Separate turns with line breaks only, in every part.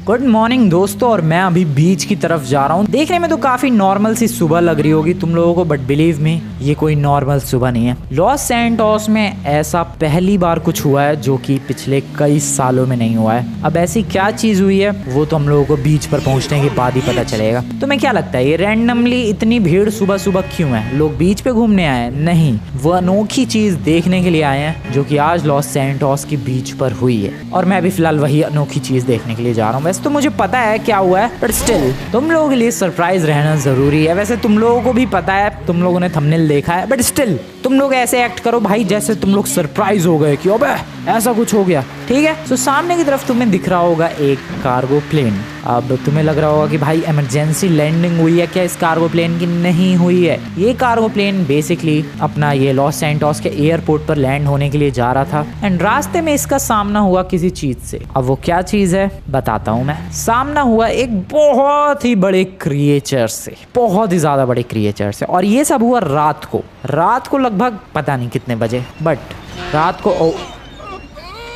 Good morning दोस्तों, और मैं अभी बीच की तरफ जा रहा हूँ। देखने में तो काफी नॉर्मल सी सुबह लग रही होगी तुम लोगों को, बट बिलीव मी ये कोई नॉर्मल सुबह नहीं है। लॉस सैंटोस में ऐसा पहली बार कुछ हुआ है जो कि पिछले कई सालों में नहीं हुआ है। अब ऐसी क्या चीज हुई है वो तो हम लोगों को बीच पर पहुंचने के बाद ही पता चलेगा। तुम्हें क्या लगता है ये रैंडमली इतनी भीड़ सुबह सुबह क्यों है? लोग बीच पे घूमने आए हैं? नहीं, वो अनोखी चीज देखने के लिए आए हैं जो कि आज लॉस सैंटोस की बीच पर हुई है, और मैं भी फिलहाल वही अनोखी चीज देखने के लिए जा रहा हूँ। वैसे तो मुझे पता है क्या हुआ है, बट स्टिल तुम लोगों के लिए सरप्राइज रहना जरूरी है। वैसे तुम लोगों को भी पता है, तुम लोगों ने थंबनेल देखा है, बट स्टिल तुम लोग ऐसे एक्ट करो भाई जैसे तुम लोग सरप्राइज हो गए कि अबे ऐसा कुछ हो गया। ठीक है, तो सामने की तरफ तुम्हें दिख रहा होगा एक कार्गो प्लेन। अब तुम्हें लग रहा होगा कि भाई इमरजेंसी लैंडिंग हुई है क्या इस कार्गो प्लेन की? नहीं हुई है। ये कार्गो प्लेन बेसिकली अपना ये लॉस सैंटोस के एयरपोर्ट पर लैंड होने के लिए जा रहा था, एंड रास्ते में इसका सामना हुआ किसी चीज से। अब वो क्या चीज है बताता हूँ मैं। सामना हुआ एक बहुत ही बड़े क्रिएचर से, बहुत ही ज्यादा बड़े क्रिएचर से, और ये सब हुआ रात को लगभग पता नहीं कितने बजे, बट रात को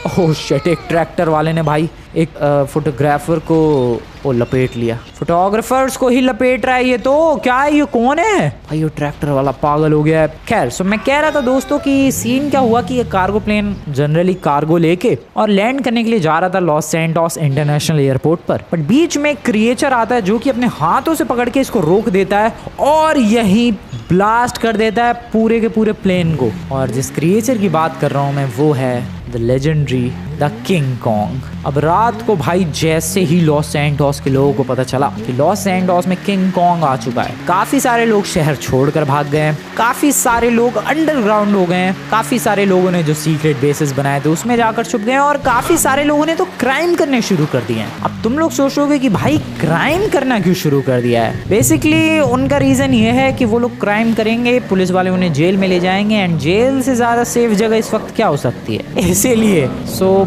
ओह शिट, एक ट्रैक्टर वाले ने भाई एक फोटोग्राफर को लपेट लिया। फोटोग्राफर्स को ही लपेट रहा है ये तो। क्या है ये, कौन है भाई? ये ट्रैक्टर वाला पागल हो गया है। खैर, सो मैं कह रहा था दोस्तों कि सीन क्या हुआ कि ये कार्गो प्लेन जनरली कार्गो लेके और लैंड करने के लिए जा रहा था लॉस सैंटोस इंटरनेशनल एयरपोर्ट पर, बट बीच में एक क्रिएचर आता है जो कि अपने हाथों से पकड़ के इसको रोक देता है और यही ब्लास्ट कर देता है पूरे के पूरे प्लेन को। और जिस क्रिएचर की बात कर रहा हूँ मैं वो है the legendary the king Kong. अब रात को भाई जैसे ही लॉस सैंटोस के लोगों को पता चला कि लॉस सैंटोस में किंग कॉन्ग आ चुका है, काफी सारे लोग शहर छोड़कर भाग गए हैं, काफी सारे लोग अंडरग्राउंड हो गए हैं, काफी सारे लोगों ने जो सीक्रेट बेसेस बनाए थे उसमें जाकर छुप गए हैं, और काफी सारे लोगों ने तो क्राइम करने शुरू कर दिए हैं। अब तुम लोग सोचोगे कि भाई क्राइम करना क्यों शुरू कर दिया है? बेसिकली उनका रीजन ये है कि वो लोग क्राइम करेंगे, पुलिस वाले उन्हें जेल में ले जाएंगे, एंड जेल से ज्यादा सेफ जगह इस वक्त क्या हो सकती है, इसीलिए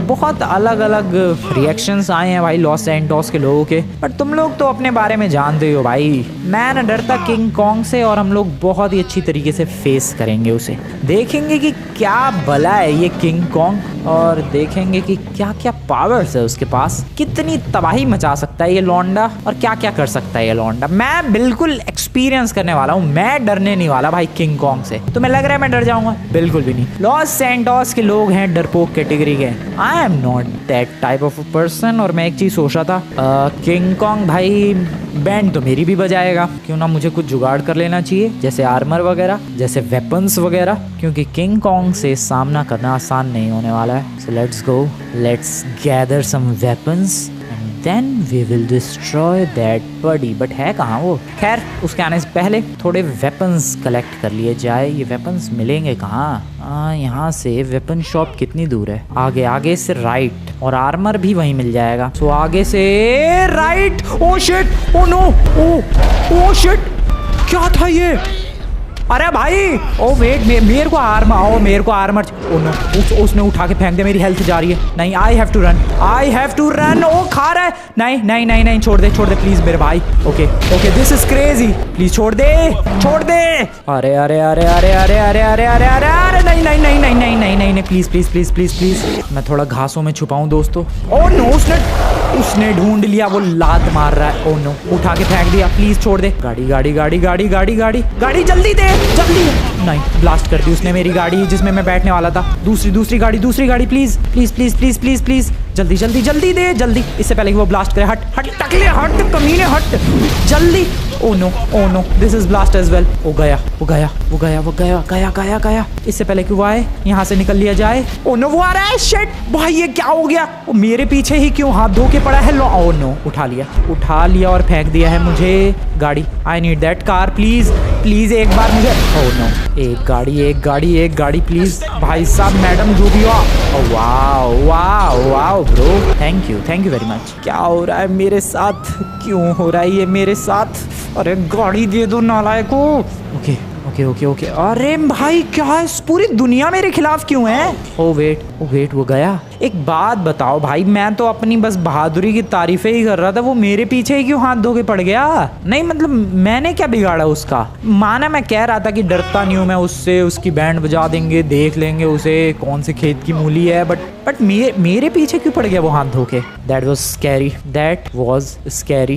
बहुत अलग अलग रिएक्शंस आए हैं भाई लॉस सैंटोस के लोगों के। बट तुम लोग तो अपने बारे में जानते हो भाई, मैं न डरता किंग कॉन्ग से, और हम लोग बहुत ही अच्छी तरीके से फेस करेंगे उसे। देखेंगे कि क्या भला है ये किंग कॉन्ग, और देखेंगे कि क्या क्या पावर्स है उसके पास, कितनी तबाही मचा सकता है ये लौंडा, और क्या क्या कर सकता है ये लौंडा। मैं बिल्कुल एक्सपीरियंस करने वाला हूँ, मैं डरने नहीं वाला भाई किंग कॉन्ग से। तुम्हें लग रहा है मैं डर जाऊंगा? बिल्कुल भी नहीं। लॉस सैंटोस के लोग हैं डरपोक कैटेगरी के, I am not that type of person. और मैं एक चीज सोच रहा था, किंग कॉन्ग भाई बैंड तो मेरी भी बजाएगा, क्यों ना मुझे कुछ जुगाड़ कर लेना चाहिए, जैसे आर्मर वगैरह, जैसे वेपन्स वगैरह, क्योंकि किंग कॉन्ग से सामना करना आसान नहीं होने वाला है। So let's go, let's gather some weapons and then we will destroy that body. But है कहाँ वो? खैर, उसके आने से पहले थोड़े वेपन्स कलेक्ट कर लिए जाए। ये वेपन्स मिलेंगे कहाँ? यहाँ से वेपन शॉप कितनी दूर है? आगे से राइट, और आर्मर भी वहीं मिल जाएगा। सो आगे से right. Oh shit, oh no, oh shit, क्या था ये? अरे भाई, ओ वेट, मेरे को आर्मर, ओ नो, उसने उठा के फेंक दे, मेरी हेल्थ जा रही है। नहीं, आई हैव टू रन। ओ खा रहा है। नहीं, छोड़ दे प्लीज मेरे भाई। Okay, this is crazy, please छोड़ दे। अरे नहीं, प्लीज मैं थोड़ा घासों में छुपाऊं दोस्तों। ओ नो, उसने ढूंढ लिया, वो लात मार रहा है। ओ नो, उठा के फेंक दिया, प्लीज छोड़ दे। गाड़ी जल्दी दे, जल्दी। नहीं, ब्लास्ट कर दी उसने मेरी गाड़ी जिसमें मैं बैठने वाला था। दूसरी गाड़ी प्लीज, जल्दी दे, जल्दी, इससे पहले कि वो ब्लास्ट करे। हट टकले, हट कमीने, हट जल्दी। Oh no, this is blast as well. वो गया। इससे पहले कि वो आए, यहाँ से निकल लिया जाए। ओ नो, वो आ रहा है। शिट भाई, ये क्या हो गया? वो मेरे पीछे ही क्यों हाथ धो के पड़ा है? ओ नो, उठा लिया और फेंक दिया है मुझे गाड़ी। I need that car, please एक बार मुझे। ओ नो, एक गाड़ी प्लीज। भाई साहब, मैडम, जो भी हो। Wow bro, thank you very much. क्या हो रहा है मेरे साथ? क्यों हो रहा है ये मेरे साथ? अरे गाड़ी दे दो नालायको। ओके। अरे भाई, क्या है? पूरी दुनिया मेरे खिलाफ क्यों है? ओ वेट, वो गया। एक बात बताओ भाई, मैं तो अपनी बस बहादुरी की तारीफें ही कर रहा था, वो मेरे पीछे ही क्यों हाथ धो के पड़ गया? नहीं मतलब मैंने क्या बिगाड़ा उसका? माना मैं कह रहा था कि डरता नहीं हूँ मैं उससे, उसकी बैंड बजा देंगे, देख लेंगे उसे कौन से खेत की मूली है, बट मेरे पीछे क्यों पड़ गया वो हाथ धो के? That was scary, that was scary.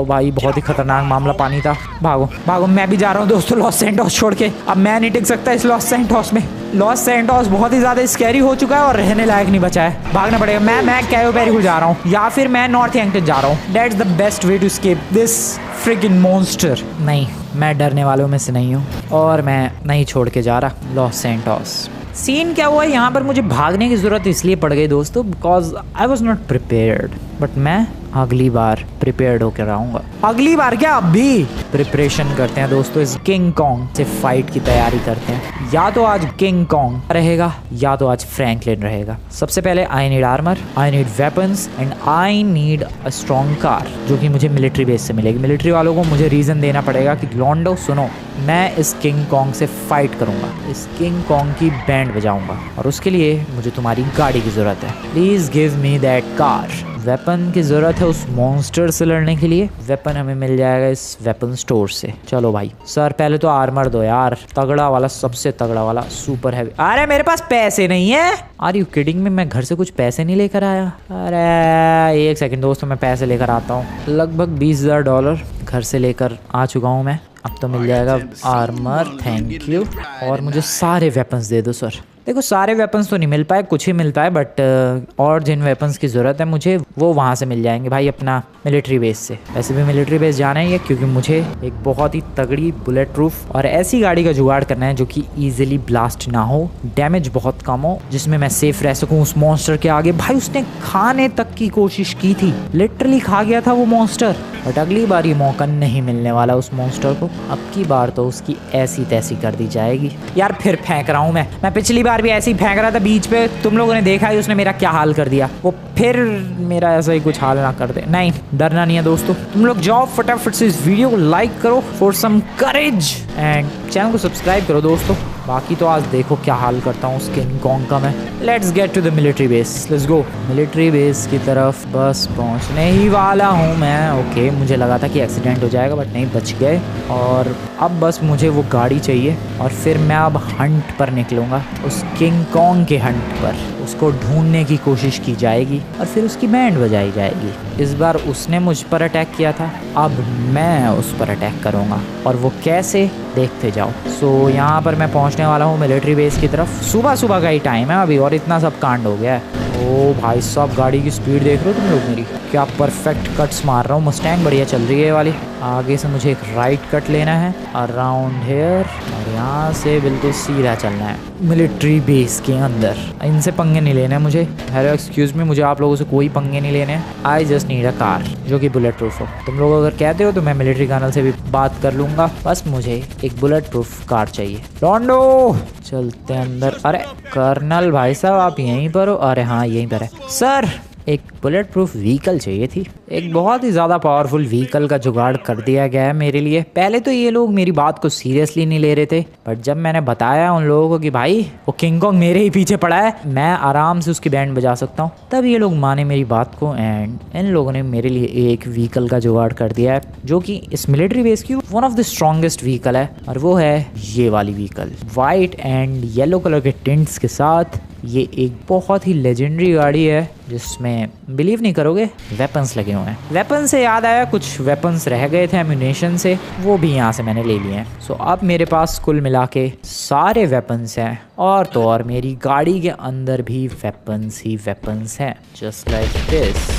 भाई बहुत ही खतरनाक मामला पानी था। भागो भागो, मैं भी जा रहा हूँ दोस्तों लॉस सैंटोस छोड़ के। अब मैं नहीं टिक सकता इस लॉस सैंटोस में। लॉस सैंटोस बहुत ही ज्यादा स्कैरी हो चुका है और रहने लायक नहीं बचा है। भागना पड़ेगा। मैं कैयो पेरी जा रहा हूँ या फिर मैं नॉर्थ एंगटन जा रहा हूँ। That's the best way to escape this freaking monster. नहीं, मैं डरने वालों में से नहीं हूँ और मैं नहीं छोड़ के जा रहा लॉस सैंटोस। सीन क्या हुआ यहाँ पर, मुझे भागने की जरूरत इसलिए पड़ गई दोस्तों because I was not prepared, but मैं अगली बार प्रिपेयर्ड होकर आऊंगा। अगली बार क्या, अब भी प्रिपरेशन करते हैं दोस्तों। इस किंग कॉन्ग से फाइट की तैयारी करते हैं। या तो आज किंग कॉन्ग रहेगा या तो आज फ्रैंकलिन रहेगा। सबसे पहले I need armour, I need weapons and I need a strong car जो कि मुझे मिलिट्री बेस से मिलेगी। मिलिट्री वालों को मुझे रीजन देना पड़ेगा कि लॉन्डो सुनो, मैं इस किंग कॉन्ग से फाइट करूंगा, इस किंग कॉन्ग की बैंड बजाऊंगा और उसके लिए मुझे तुम्हारी गाड़ी की जरूरत है। Please give me that car. Weapon की जरूरत है उस मॉन्स्टर से लड़ने के लिए। वेपन हमें मिल जाएगा इस वेपन स्टोर से। चलो भाई सर, पहले तो आर्मर दो यार, तगड़ा वाला, सबसे तगड़ा वाला, सुपर हैवी। अरे मेरे पास पैसे नहीं है। आर यू किडिंग में? मैं घर से कुछ पैसे नहीं लेकर आया। अरे एक सेकंड दोस्तों, मैं पैसे लेकर आता हूँ। लगभग $20,000 घर से लेकर आ चुका हूँ मैं। अब तो मिल जाएगा आर्मर, थैंक यू। और मुझे सारे वेपन्स दे दो सर। देखो सारे वेपन्स तो नहीं मिल पाए, कुछ ही मिलता है, बट और जिन वेपन्स की ज़रूरत है मुझे वो वहाँ से मिल जाएंगे भाई, अपना मिलिट्री बेस से। वैसे भी मिलिट्री बेस जाना ही है क्योंकि मुझे एक बहुत ही तगड़ी बुलेट प्रूफ और ऐसी गाड़ी का जुगाड़ करना है जो कि ईजिली ब्लास्ट ना हो, डैमेज बहुत कम हो, जिसमें मैं सेफ रह सकूँ उस मॉन्स्टर के आगे। भाई उसने खाने तक की कोशिश की थी, लिटरली खा गया था वो मॉन्स्टर, बट अगली बार ये मौका नहीं मिलने वाला उस मॉन्स्टर को। अब की बार तो उसकी ऐसी तैसी कर दी जाएगी। यार फिर फेंक रहा हूँ मैं पिछली बार भी ऐसे ही फेंक रहा था बीच पे, तुम लोगों ने देखा ही उसने मेरा क्या हाल कर दिया। वो फिर मेरा ऐसा ही कुछ हाल ना कर दे। नहीं, डरना नहीं है दोस्तों। तुम लोग जाओ फटाफट से इस वीडियो को लाइक करो for some courage and channel को सब्सक्राइब करो दोस्तों। बाकी तो आज देखो क्या हाल करता हूँ उस किंग कॉन्ग का मैं। Let's get to the military base, let's go. Military base की तरफ बस पहुँचने ही वाला हूँ मैं। ओके, मुझे लगा था कि एक्सीडेंट हो जाएगा बट नहीं, बच गए। और अब बस मुझे वो गाड़ी चाहिए और फिर मैं अब हंट पर निकलूँगा, उस किंग कॉन्ग के हंट पर। उसको ढूंढने की कोशिश की जाएगी और फिर उसकी बैंड बजाई जाएगी। इस बार उसने मुझ पर अटैक किया था, अब मैं उस पर अटैक करूँगा और वो कैसे, देखते जाओ। सो यहाँ पर मैं पहुँचने वाला हूँ मिलिट्री बेस की तरफ। सुबह सुबह का ही टाइम है अभी और इतना सब कांड हो गया है। ओ भाई साहब, गाड़ी की स्पीड देख रहे हो तुम लोग मेरी, क्या परफेक्ट कट्स मार रहा हूँ। मस्टैंग बढ़िया चल रही है ये वाली। आगे से मुझे एक राइट कट लेना है अराउंड हेयर और यहाँ से बिल्कुल सीधा चलना है मिलिट्री बेस के अंदर। इनसे पंगे नहीं लेने हैं मुझे। हेलो एक्सक्यूज मी, मुझे आप लोगों से कोई पंगे नहीं लेने हैं। I just need a car जो कि बुलेट प्रूफ हो। तुम लोग अगर कहते हो तो मैं मिलिट्री कर्नल से भी बात कर लूँगा, बस मुझे एक बुलेट प्रूफ कार चाहिए। लॉन्डो चलते अंदर। अरे कर्नल भाई साहब आप यहीं पर हो? अरे हाँ यहीं पर है सर। एक बुलेट प्रूफ व्हीकल चाहिए थी। एक बहुत ही ज़्यादा पावरफुल व्हीकल का जुगाड़ कर दिया गया है मेरे लिए। पहले तो ये लोग मेरी बात को सीरियसली नहीं ले रहे थे, बट जब मैंने बताया उन लोगों को कि भाई वो किंग कॉन्ग मेरे ही पीछे पड़ा है, मैं आराम से उसकी बैंड बजा सकता हूँ, तब ये लोग माने मेरी बात को। एंड इन लोगों ने मेरे लिए एक व्हीकल का जुगाड़ कर दिया है जो कि इस मिलिट्री बेस की one of the strongest vehicle है, और वो है ये वाली vehicle. White and yellow colour के टिंट्स के साथ ये एक बहुत ही लेजेंडरी गाड़ी है जिसमें बिलीव नहीं करोगे वेपन्स लगे हुए हैं। वेपन से याद आया, कुछ वेपन्स रह गए थे एम्यूनेशन से, वो भी यहाँ से मैंने ले लिए हैं। सो अब मेरे पास कुल मिला के सारे वेपन्स हैं, और तो और मेरी गाड़ी के अंदर भी वेपन्स ही वेपन्स हैं, जस्ट लाइक दिस।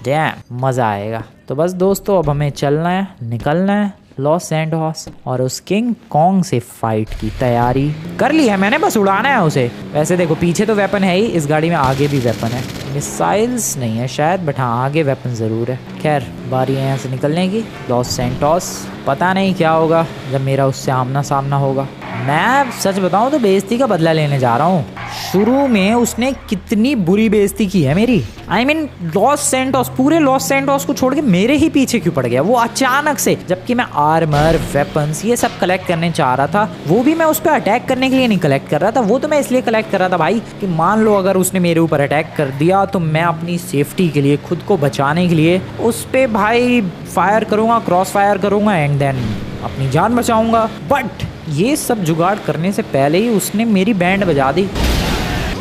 डैम, मज़ा आएगा। तो बस दोस्तों अब हमें चलना है, निकलना है लॉस सैंटोस और उस किंग कॉन्ग से फाइट की तैयारी कर ली है मैंने, बस उड़ाना है उसे। वैसे देखो पीछे तो वेपन है ही, इस गाड़ी में आगे भी वेपन है। मिसाइल्स नहीं है शायद, बट हाँ आगे वेपन ज़रूर है। खैर बारी है यहाँ से निकलने की। लॉस सैंटोस, पता नहीं क्या होगा जब मेरा उससे आमना सामना होगा। मैं सच बताऊँ तो बेइज्जती का बदला लेने जा रहा हूँ। शुरू में उसने कितनी बुरी बेइज्जती की है मेरी। I mean, लॉस सैंटोस, पूरे लॉस सैंटोस को छोड़ के मेरे ही पीछे क्यों पड़ गया वो अचानक से, जबकि मैं आर्मर, वेपन्स ये सब कलेक्ट करने चाह रहा था। वो भी मैं उस पर अटैक करने के लिए नहीं कलेक्ट कर रहा था, वो तो मैं इसलिए कलेक्ट कर रहा था भाई कि मान लो अगर उसने मेरे ऊपर अटैक कर दिया तो मैं अपनी सेफ्टी के लिए, खुद को बचाने के लिए उस पे भाई फायर करूँगा, क्रॉस फायर करूँगा एंड देन अपनी जान बचाऊँगा। बट ये सब जुगाड़ करने से पहले ही उसने मेरी बैंड बजा दी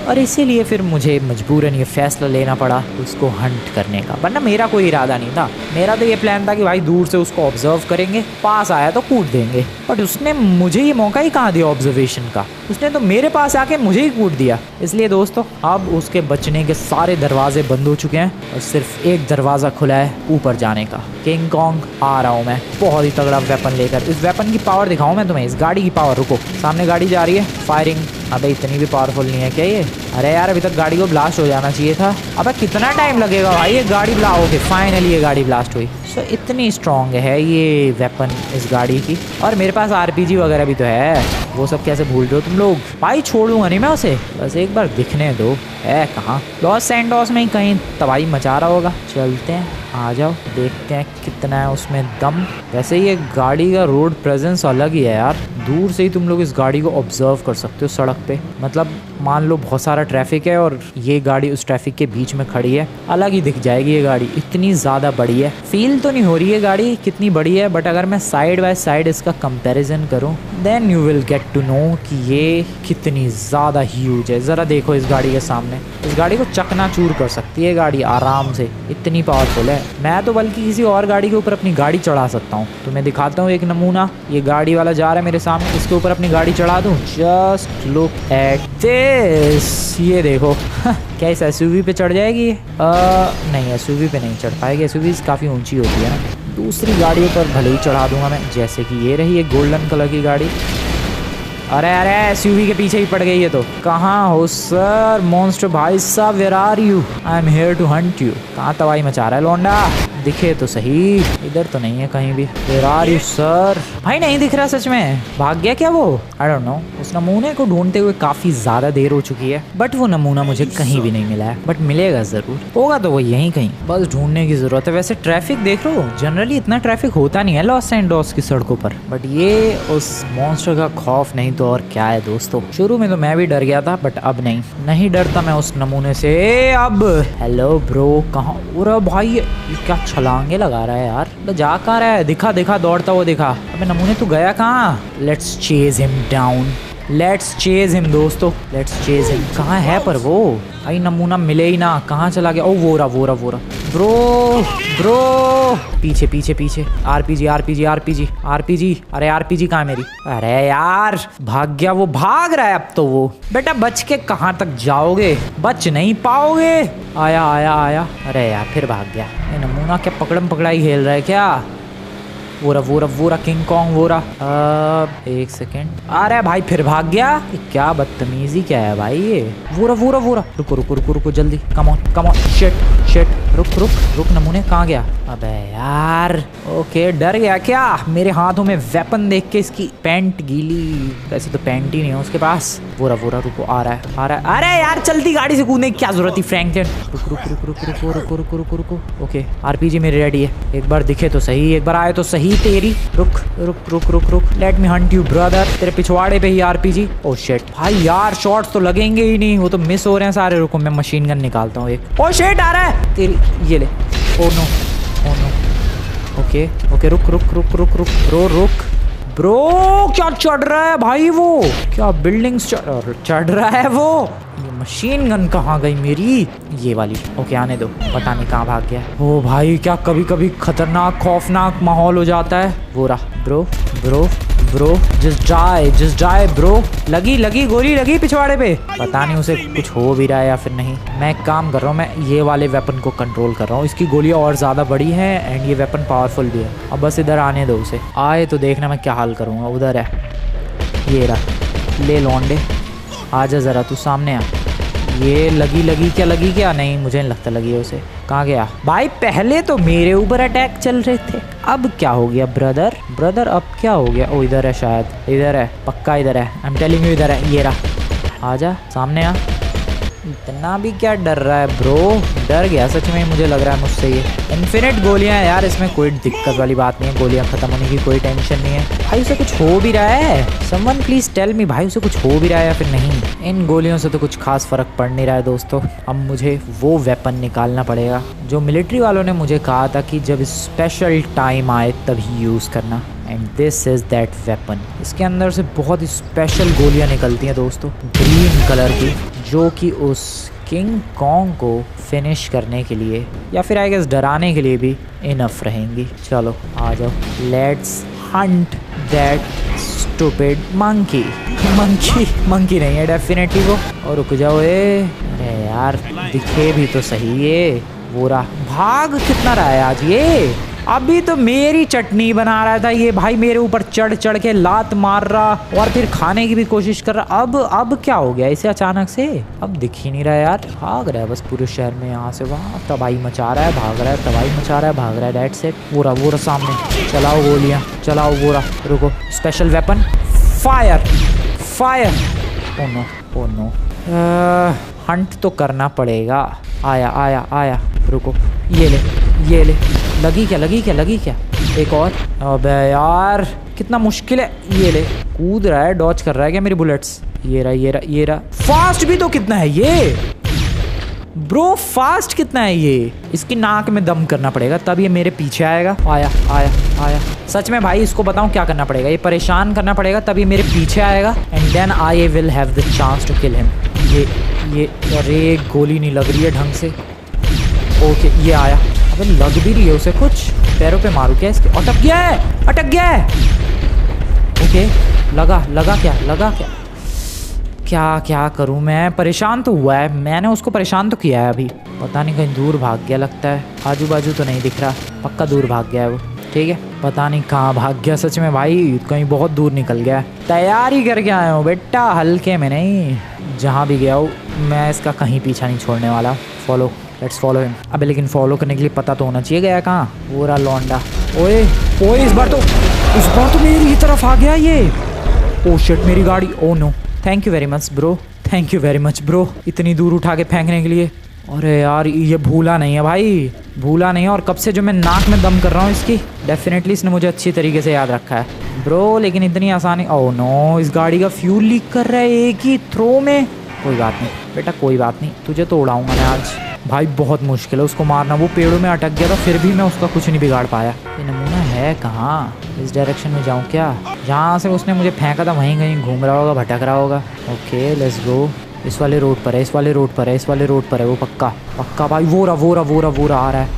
और इसीलिए फिर मुझे मजबूरन ये फैसला लेना पड़ा उसको हंट करने का, वरना मेरा कोई इरादा नहीं था। मेरा तो ये प्लान था कि भाई दूर से उसको ऑब्जर्व करेंगे, पास आया तो कूद देंगे, बट उसने मुझे ये मौका ही कहाँ दिया ऑब्जर्वेशन का, उसने तो मेरे पास आके मुझे ही कूद दिया। इसलिए दोस्तों अब उसके बचने के सारे दरवाजे बंद हो चुके हैं और सिर्फ एक दरवाज़ा खुला है ऊपर जाने का। किंग कॉन्ग आ रहा हूँ मैं बहुत ही तगड़ा वेपन लेकर। इस वेपन की पावर दिखाऊँ मैं तुम्हें, इस गाड़ी की पावर। रुको, सामने गाड़ी जा रही है, फायरिंग। अबे इतनी भी पावरफुल नहीं है क्या ये? अरे यार अभी तक गाड़ी को ब्लास्ट हो जाना चाहिए था। अबे कितना टाइम लगेगा भाई ये गाड़ी ओके फाइनली ये गाड़ी ब्लास्ट हुई। सो इतनी स्ट्रॉन्ग है ये वेपन इस गाड़ी की। और मेरे पास आरपीजी वगैरह भी तो है, वो सब कैसे भूल रहे हो तुम लोग? भाई छोड़ूंगा नहीं मैं उसे, बस एक बार दिखने दो। है कहाँ? लॉस सैंटोस में ही कहीं तबाही मचा रहा होगा। चलते हैं, आ जाओ देखते हैं कितना है उसमें दम। वैसे ये गाड़ी का रोड प्रेजेंस अलग ही है यार, दूर से ही तुम लोग इस गाड़ी को ऑब्जर्व कर सकते हो सड़क पे। मतलब मान लो बहुत सारा ट्रैफिक है और ये गाड़ी उस ट्रैफिक के बीच में खड़ी है, अलग ही दिख जाएगी ये गाड़ी, इतनी ज़्यादा बड़ी है। फील तो नहीं हो रही है गाड़ी कितनी बड़ी है, बट अगर मैं साइड बाय साइड इसका कंपैरिजन करूं then you will get to know कि ये कितनी ज़्यादा ह्यूज है। ज़रा देखो इस गाड़ी के सामने, इस गाड़ी को चकनाचूर कर सकती है गाड़ी आराम से, इतनी पावरफुल है। मैं तो बल्कि किसी और गाड़ी के ऊपर अपनी गाड़ी चढ़ा सकता हूँ। तो मैं दिखाता हूँ एक नमूना। ये गाड़ी वाला जा रहा है मेरे सामने, इसके ऊपर अपनी गाड़ी चढ़ा दूँ। जस्ट लुक एट दिस, ये देखो क्या इस एसयूवी पे चढ़ जाएगी? नहीं एसयूवी पे नहीं चढ़ पाएगी, एसयूवी काफ़ी ऊंची होती है ना। दूसरी गाड़ियों पर भले ही चढ़ा दूंगा मैं, जैसे कि ये रही एक गोल्डन कलर की गाड़ी। अरे अरे एसयूवी के पीछे ही पड़ गई है तो। कहाँ हो सर मॉन्स्टर भाई साहब, where are you? I am here to hunt you. कहाँ तबाही मचा रहा है लौंडा? दिखे तो सही, इधर तो नहीं है कहीं भी। Where are you sir? भाई नहीं दिख रहा सच में, भाग गया क्या वो? आई डोंट नो। उस नमूने को ढूंढते हुए काफी ज्यादा देर हो चुकी है, बट वो नमूना मुझे कहीं भी नहीं मिला है। बट मिलेगा जरूर, होगा तो वो यहीं कहीं, बस ढूंढने की जरूरत है। वैसे ट्रैफिक देख लो, जनरली इतना ट्रैफिक होता नहीं है लॉस सैंटोस की सड़कों पर, बट ये उस मॉन्स्टर का खौफ नहीं तो और क्या है दोस्तों। शुरू में तो मैं भी डर गया था, बट अब नहीं डरता मैं उस नमूने से अब। हेलो ब्रो, कहाँ? अरे भाई ये क्या छलांगे लगा रहा है यार, जा कहाँ रहा है? दिखा दौड़ता हुआ दिखा। अबे नमूने तू गया कहाँ? Let's chase him down, let's chase him दोस्तों, लेट्स चेज हिम। कहाँ है पर वो? भाई नमूना मिले ही ना, कहाँ चला गया? ओ वो रहा ब्रो पीछे आरपीजी। अरे आरपीजी कहाँ है मेरी? अरे यार भाग गया वो, भाग रहा है अब तो वो। बेटा बच के कहाँ तक जाओगे, बच नहीं पाओगे। आया। अरे यार फिर भाग गया। ये नमूना क्या पकड़म पकड़ाई खेल रहा है क्या? वो रहा किंग कॉन्ग, वो रहा। एक सेकेंड, अरे भाई फिर भाग गया। क्या बदतमीजी क्या है भाई ये? वो रहा। रुको जल्दी, कम ऑन। शिट, रुक नमूने कहाँ गया? अबे यार, ओके डर गया क्या? मेरे हाथों में वेपन देख के इसकी पैंट गीली, वैसे तो पैंट ही नहीं है उसके पास। वो रहा, रुको आ रहा है। अरे यार चलती गाड़ी से कूदने की क्या जरूरत थी फ्रैंकलिन? रुको। ओके आरपीजी मेरी रेडी है, एक बार दिखे तो सही, एक बार आए तो सही तेरी। रुक, let me Hunt you brother. तेरे पिछवाड़े पे ही आरपीजी। ओह शिट भाई यार, शॉट्स तो लगेंगे ही नहीं, वो तो मिस हो रहे हैं सारे। रुको मैं मशीन गन निकालता हूँ एक। ओह शिट आ रहा है तेरी, ये ले। Oh no. ओके रुक ब्रो, क्या चढ़ रहा है भाई वो? क्या बिल्डिंग्स चढ़ रहा है वो? ये मशीन गन कहाँ गई मेरी? ये वाली। ओके आने दो, पता नहीं कहाँ भाग गया। ओ भाई क्या कभी खतरनाक खौफनाक माहौल हो जाता है। वो रहा ब्रो, जस्ट डाई ब्रो। लगी गोली लगी पिछवाड़े पे, पता नहीं उसे कुछ हो भी रहा है या फिर नहीं। मैं एक काम कर रहा हूँ, मैं ये वाले वेपन को कंट्रोल कर रहा हूँ। इसकी गोलियाँ और ज़्यादा बड़ी हैं एंड ये वेपन पावरफुल भी है। अब बस इधर आने दो उसे, आए तो देखना मैं क्या हाल करूँगा। उधर है, ये रहा, ले लौंडे आजा ज़रा तू सामने आ। ये लगी क्या? नहीं मुझे नहीं लगता लगी है उसे। कहाँ गया भाई? पहले तो मेरे ऊपर अटैक चल रहे थे, अब क्या हो गया ब्रदर अब क्या हो गया? ओ इधर है शायद, इधर है पक्का, इधर है। आई एम टेलिंग यू इधर है। ये रहा, आजा सामने आ। इतना भी क्या डर रहा है ब्रो? डर गया सच में, मुझे लग रहा है मुझसे ये। इन्फिनिट गोलियां है यार, इसमें कोई दिक्कत वाली बात नहीं है, गोलियां खत्म होने की कोई टेंशन नहीं है। भाई उसे कुछ हो भी रहा है? समवन प्लीज टेल मी, भाई उसे कुछ हो भी रहा है या फिर नहीं? इन गोलियों से तो कुछ खास फर्क पड़ नहीं रहा है दोस्तों। अब मुझे वो वेपन निकालना पड़ेगा जो मिलिट्री वालों ने मुझे कहा था कि जब स्पेशल टाइम आए तभी यूज़ करना। And this is that weapon. इसके अंदर से बहुत ही स्पेशल गोलियां निकलती हैं दोस्तों, ग्रीन कलर की, जो कि उस किंग कॉन्ग को फिनिश करने के लिए या फिर आई गेस डराने के लिए भी इनफ रहेंगी। चलो आ जाओ, let's Hunt that stupid monkey. Monkey नहीं है डेफिनेटली वो। और रुक जाओ, अरे यार दिखे भी तो सही ये। वो रहा, भाग कितना रहा है आज ये। अभी तो मेरी चटनी बना रहा था ये, भाई मेरे ऊपर चढ़ चढ़ के लात मार रहा और फिर खाने की भी कोशिश कर रहा। अब क्या हो गया इसे अचानक से? अब दिख ही नहीं रहा है यार, भाग रहा है बस पूरे शहर में, यहाँ से वहाँ तबाही मचा रहा है, भाग रहा है, तबाही मचा रहा है, भाग रहा है। That's it. वो रहा सामने, चलाओ गोलियाँ चलाओ। वो रहा, रुको, special weapon, fire. Oh no, hunt तो करना पड़ेगा। आया, रुको, ये ले। लगी क्या? एक और। अबे यार कितना मुश्किल है। ये ले, कूद रहा है, डॉज कर रहा है क्या मेरी बुलेट्स? ये रहा। फास्ट भी तो कितना है ये ब्रो, फास्ट कितना है ये? इसकी नाक में दम करना पड़ेगा तब ये मेरे पीछे आएगा। आया। सच में भाई इसको बताऊं क्या करना पड़ेगा? ये परेशान करना पड़ेगा तब ये मेरे पीछे आएगा। And then I will have the chance to kill him. ये अरे गोली नहीं लग रही है ढंग से। ओके, ये आया। अबे लग भी रही है उसे कुछ। पैरों पे मारू क्या इसके? अटक गया है। ओके, लगा क्या? क्या करूं मैं? परेशान तो हुआ है, मैंने उसको परेशान तो किया है। अभी पता नहीं कहीं दूर भाग गया लगता है, आजू बाजू तो नहीं दिख रहा, पक्का दूर भाग गया है वो। ठीक है, पता नहीं कहाँ भाग गया सच में भाई, कहीं बहुत दूर निकल गया। तैयारी करके आया हूँ बेटा, हल्के में नहीं। जहाँ भी गया हूँ मैं इसका कहीं पीछा नहीं छोड़ने वाला। Let's follow him. अबे लेकिन फॉलो करने के लिए पता तो होना चाहिए गया कहाँ। वो रहा लौंडा। ओए इस बार तो मेरी ही तरफ आ गया ये। ओ शिट, मेरी गाड़ी। Oh no, thank you very much bro, इतनी दूर उठा के फेंकने के लिए। अरे यार ये भूला नहीं है भाई, और कब से जो मैं नाक में दम कर रहा हूँ इसकी, डेफिनेटली इसने मुझे अच्छी तरीके से याद रखा है ब्रो। लेकिन इतनी आसानी, ओह नो, इस गाड़ी का फ्यूल लीक कर रहा है एक ही थ्रो में। कोई बात नहीं बेटा, कोई बात नहीं, तुझे तो उड़ाऊंगा मैं आज। भाई बहुत मुश्किल है उसको मारना, वो पेड़ों में अटक गया था फिर भी मैं उसका कुछ नहीं बिगाड़ पाया। ये नमूना है कहाँ? इस डायरेक्शन में जाऊँ क्या? जहाँ से उसने मुझे फेंका था वहीं कहीं घूम रहा होगा, भटक रहा होगा। Okay let's go. इस वाले रोड पर है वो पक्का भाई। वो रहा आ रहा है।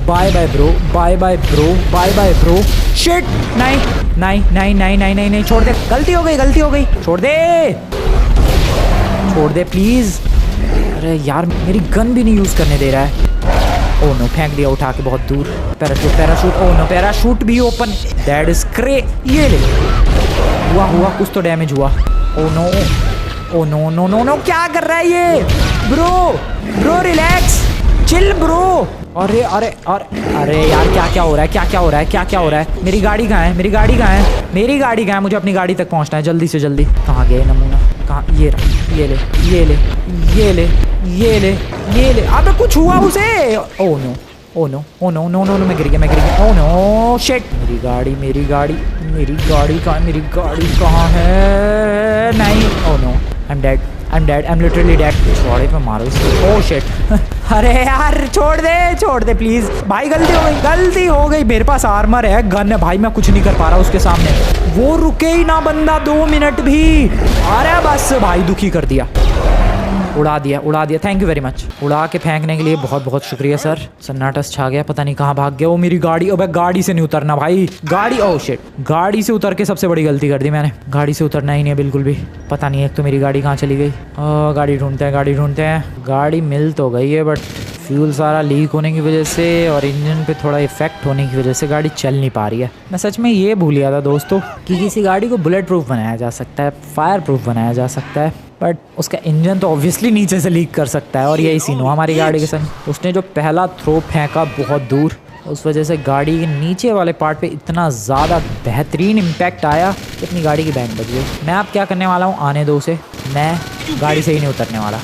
Bye bye bro. शिट, नहीं, छोड़ दे, गलती हो गई, छोड़ दे प्लीज। अरे यार मेरी गन भी नहीं यूज करने दे रहा है। ओह नो, फेंक दिया उठा के बहुत दूर। पैराशूट। ओह नो, पैराशूट भी ओपन। That is great. ये ले, हुआ कुछ तो डैमेज हुआ। ओह नो, क्या कर रहा है ये? Bro relax, chill bro. अरे यार क्या हो रहा है? मेरी गाड़ी कहाँ है? मुझे अपनी गाड़ी तक पहुँचना है जल्दी से जल्दी। कहाँ गए नमूना? कहाँ? ये ले। अबे कुछ हुआ उसे? ओह नो, मैं गिर गया। ओह नो शिट, मेरी गाड़ी कहाँ है? नहीं, oh no, I am literally dead. छोड़े पे मारो इसको। Oh shit. अरे यार छोड़ दे प्लीज भाई, गलती हो गई। मेरे पास आर्मर है, गन है भाई, मैं कुछ नहीं कर पा रहा उसके सामने। वो रुके ही ना बंदा 2 मिनट भी। अरे बस भाई, दुखी कर दिया। उड़ा दिया। Thank you very much. उड़ा के फेंकने के लिए बहुत बहुत शुक्रिया सर। सन्नाटा छा गया, पता नहीं कहाँ भाग गया वो। मेरी गाड़ी, अबे गाड़ी से नहीं उतरना भाई। ओह शिट, गाड़ी से उतर के सबसे बड़ी गलती कर दी मैंने। गाड़ी से उतरना ही नहीं है बिल्कुल भी। पता नहीं एक तो मेरी गाड़ी कहाँ चली गई। गाड़ी ढूंढते हैं। गाड़ी मिल तो गई है बट फ्यूल सारा लीक होने की वजह से और इंजन पे थोड़ा इफेक्ट होने की वजह से गाड़ी चल नहीं पा रही है। मैं सच में ये भूल गया था दोस्तों कि किसी गाड़ी को बुलेट प्रूफ बनाया जा सकता है, फायर प्रूफ बनाया जा सकता है, बट उसका इंजन तो ऑब्वियसली नीचे से लीक कर सकता है। और यही सीन हुआ हमारी गाड़ी के संग। उसने जो पहला थ्रो फेंका बहुत दूर, उस वजह से गाड़ी के नीचे वाले पार्ट पे इतना ज़्यादा बेहतरीन इम्पैक्ट आया कि अपनी गाड़ी की बैंड बज गई। मैं अब क्या करने वाला हूँ, आने दो उसे, मैं गाड़ी से ही नहीं उतरने वाला।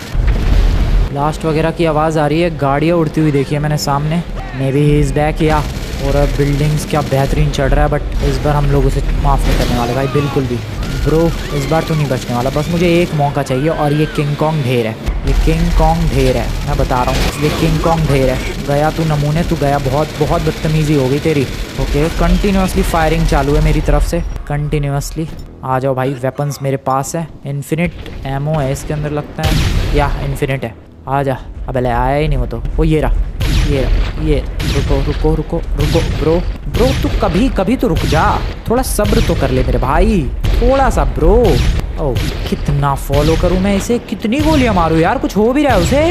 ब्लास्ट वगैरह की आवाज़ आ रही है, गाड़ियाँ उड़ती हुई देखी है मैंने सामने। May be he is back या और अब बिल्डिंग्स क्या बेहतरीन चढ़ रहा है, बट इस बार हम लोग उसे माफ़ नहीं करने वाले भाई, बिल्कुल भी। ब्रो इस बार तो नहीं बचने वाला, बस मुझे एक मौका चाहिए और ये किंग कॉन्ग ढेर है, ये किंग कॉन्ग ढेर है, मैं बता रहा हूँ, ये किंग कॉन्ग ढेर है। गया तू नमूने, तू गया, बहुत बहुत बदतमीज़ी हो गई तेरी। ओके, कंटिन्यूसली फायरिंग चालू है मेरी तरफ से, कंटिन्यूसली। आ जाओ भाई, वेपन्स मेरे पास है, इन्फिनिट एमओ है इसके अंदर लगता है, या इन्फिनिट है। आ जा, अब ले आया ही नहीं वो तो, वो ये रहा, ये रुको रुको रुको रुको ब्रो तू कभी तो रुक जा, थोड़ा सब्र तो कर ले मेरे भाई, थोड़ा सा ब्रो। ओह कितना फॉलो करूं मैं इसे, कितनी गोलियां मारूं यार, कुछ हो भी रहा है उसे,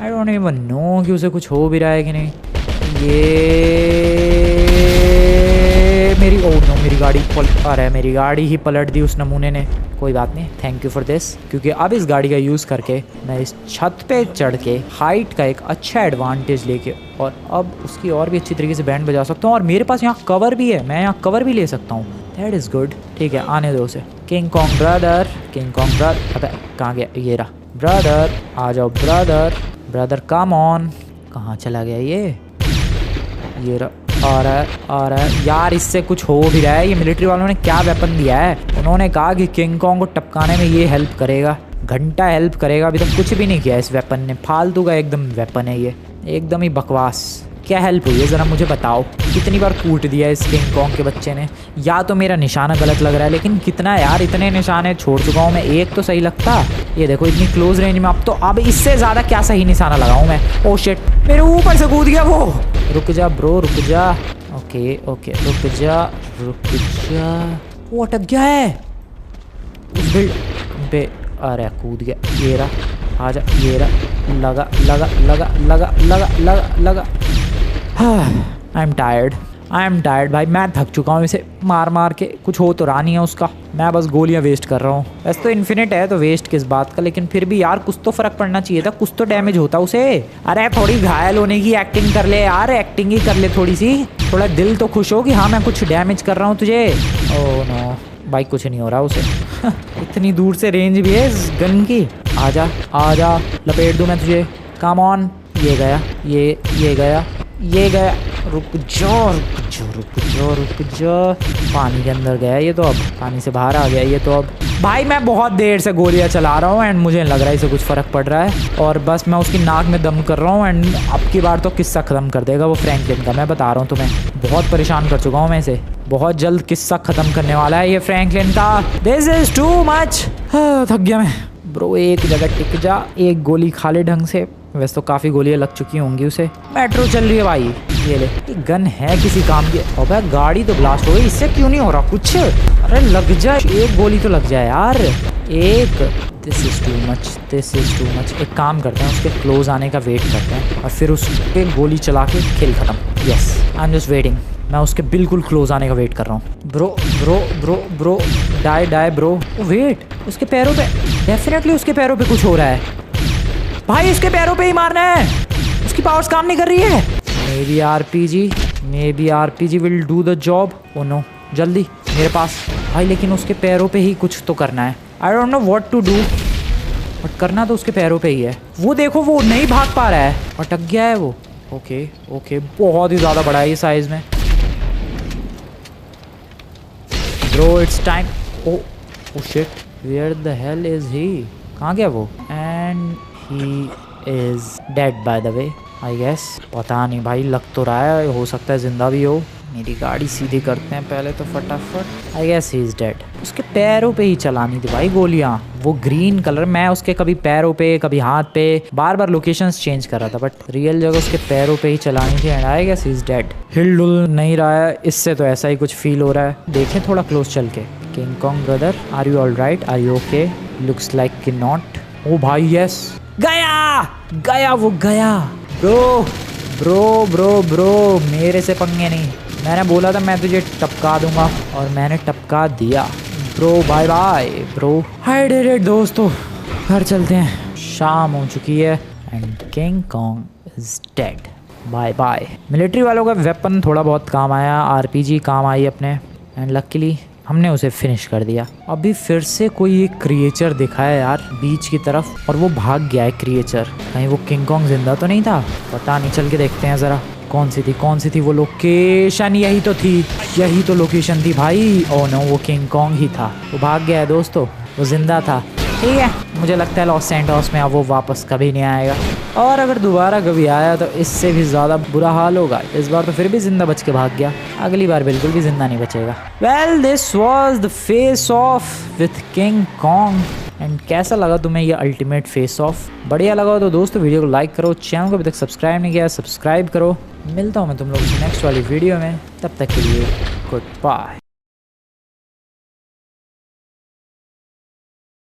आई डोंट इवन नो कि उसे कुछ हो भी रहा है कि नहीं। ये मेरी मेरी गाड़ी अरे मेरी गाड़ी ही पलट दी उस नमूने ने। कोई बात नहीं, थैंक यू फॉर दिस, क्योंकि अब इस गाड़ी का यूज़ करके मैं इस छत पे चढ़ के हाइट का एक अच्छा एडवांटेज लेके और अब उसकी और भी अच्छी तरीके से बैंड बजा सकता हूँ। और मेरे पास यहाँ कवर भी है, मैं यहाँ कवर भी ले सकता हूँ, दैट इज़ गुड। ठीक है, आने दो उसे। King Kong brother, king Kong brother, अबे कहाँ गया, ये रहा ब्रदर, आ जाओ ब्रदर कम ऑन। कहाँ चला गया ये रहा, आ रहा है यार, इससे कुछ हो भी रहा है। ये मिलिट्री वालों ने क्या वेपन दिया है, उन्होंने कहा कि किंग कॉन्ग को टपकाने में ये हेल्प करेगा, घंटा हेल्प करेगा, अभी तक कुछ भी नहीं किया इस वेपन ने, फालतू का एकदम वेपन है ये, एकदम ही बकवास। क्या हेल्प हुई है ज़रा मुझे बताओ, कितनी बार कूट दिया इस किंग कॉन्ग के बच्चे ने। या तो मेरा निशाना गलत लग रहा है, लेकिन कितना यार, इतने निशाने छोड़ चुका हूँ मैं, एक तो सही लगता। ये देखो इतनी क्लोज रेंज में, अब इससे ज़्यादा क्या सही निशाना लगाऊँ मैं। ओह शिट, मेरे ऊपर से कूद गया वो। रुक जा ब्रो, रुक जा, ओके रुक जा, वो अटक गया है उस बिल्ड पे, अरे कूद गया, ये रहा, आजा, ये रहा, लगा। आई एम टायर्ड भाई, मैं थक चुका हूँ इसे मार के, कुछ हो तो रहा नहीं है उसका, मैं बस गोलियां वेस्ट कर रहा हूँ। वैसे तो इन्फिनिट है तो वेस्ट किस बात का, लेकिन फिर भी यार कुछ तो फर्क पड़ना चाहिए था, कुछ तो डैमेज होता उसे। अरे थोड़ी घायल होने की एक्टिंग कर ले यार, एक्टिंग ही कर ले थोड़ी सी, थोड़ा दिल तो खुश हो कि हाँ मैं कुछ डैमेज कर रहा हूँ तुझे। ओह नो भाई, कुछ नहीं हो रहा उसे इतनी दूर से रेंज भी है इस गन की। आजा लपेट दूँ मैं तुझे, कम ऑन। ये गया, रुक जा। पानी के अंदर गया ये तो, अब पानी से बाहर आ गया ये तो। अब भाई मैं बहुत देर से गोलियां चला रहा हूँ एंड मुझे लग रहा है इसे कुछ फ़र्क पड़ रहा है, और बस मैं उसकी नाक में दम कर रहा हूँ एंड अब की बार तो किस्सा ख़त्म कर देगा वो फ्रैंकलिन का, मैं बता रहा हूँ तुम्हें। बहुत परेशान कर चुका हूँ मैं इसे, बहुत जल्द किस्सा ख़त्म करने वाला है ये फ्रैंकलिन का। दिस इज़ टू मच, थक गया मैं ब्रो, एक जगह टिक जा, एक गोली खा ले ढंग से। वैसे तो काफ़ी गोलियां लग चुकी होंगी उसे। मेट्रो चल रही है भाई, ये ले, ये गन है किसी काम की। अबे गाड़ी तो ब्लास्ट हो गई, इससे क्यों नहीं हो रहा कुछ? अरे लग जाए, एक गोली तो लग जाए यार, एक। This is too much. एक काम करते हैं, उसके क्लोज आने का वेट करते हैं और फिर उस पर गोली चला के खेल ख़त्म। Yes, I am just waiting, मैं उसके बिल्कुल क्लोज आने का वेट कर रहा हूँ। ब्रो डाई ब्रो, वेट, उसके पैरों पे, डेफिनेटली उसके पैरों पे कुछ हो रहा है भाई, उसके पैरों पे ही मारना है, उसकी पावर्स काम नहीं कर रही है। Maybe RPG will do the job. Oh no, जल्दी मेरे पास भाई, लेकिन उसके पैरों पे ही कुछ तो करना है। I don't know what to do, but करना तो उसके पैरों पे ही है। वो देखो, वो नहीं भाग पा रहा है, अटक गया है वो। ओके, बहुत ही ज़्यादा बड़ा है ये साइज में। Bro it's time. Oh shit, where the hell is he, कहाँ गया वो? And he is dead by the way, I guess. पता नहीं भाई, लग तो रहा है, हो सकता है जिंदा भी हो। मेरी गाड़ी सीधी करते हैं पहले तो फटाफट। I guess he is dead. उसके पैरों पे ही चलानी थी भाई गोलियां, वो ग्रीन कलर, मैं उसके कभी पैरों पे कभी हाथ पे बार बार लोकेशंस चेंज कर रहा था, बट रियल जगह उसके पैरों पे ही चलानी थी। And I guess he is dead. हिल डुल नहीं रहा है, इससे तो ऐसा ही कुछ फील हो रहा है। देखें थोड़ा क्लोज चल के। King Kong brother, are you all right? Are you okay? Looks like कि नॉट। ओ भाई यस, गया वो गया। ब्रो मेरे से पंगे नहीं, मैंने बोला था मैं तुझे टपका दूंगा और मैंने टपका दिया। Bro bye bro. Hi dead दोस्तों, घर चलते हैं, शाम हो चुकी है and King Kong is dead. Bye bye. Military वालों का वेपन थोड़ा बहुत काम आया, आरपीजी काम आई अपने, एंड लकीली हमने उसे फिनिश कर दिया। अभी फिर से कोई एक क्रिएचर दिखा है यार बीच की तरफ, और वो भाग गया है क्रिएचर। कहीं वो किंग कॉन्ग जिंदा तो नहीं था? पता नहीं, चल के देखते हैं ज़रा। कौन सी थी वो लोकेशन? यही तो लोकेशन थी भाई। ओह नो, वो किंग कॉन्ग ही था। वो भाग गया है दोस्तों, वो जिंदा था। ठीक है, मुझे लगता है लॉस सैंटोस में अब वो वापस कभी नहीं आएगा, और अगर दोबारा कभी आया तो इससे भी ज़्यादा बुरा हाल होगा। इस बार तो फिर भी जिंदा बच के भाग गया, अगली बार बिल्कुल भी जिंदा नहीं बचेगा। Well, this was the face of with king Kong. And कैसा लगा तुम्हें ये अल्टीमेट फेस ऑफ? बढ़िया लगा तो दोस्तों वीडियो को लाइक करो, चैनल को अभी तक सब्सक्राइब नहीं किया सब्सक्राइब करो। मिलता हूँ मैं तुम लोगों से नेक्स्ट वाली वीडियो में, तब तक के लिए गुड बाय।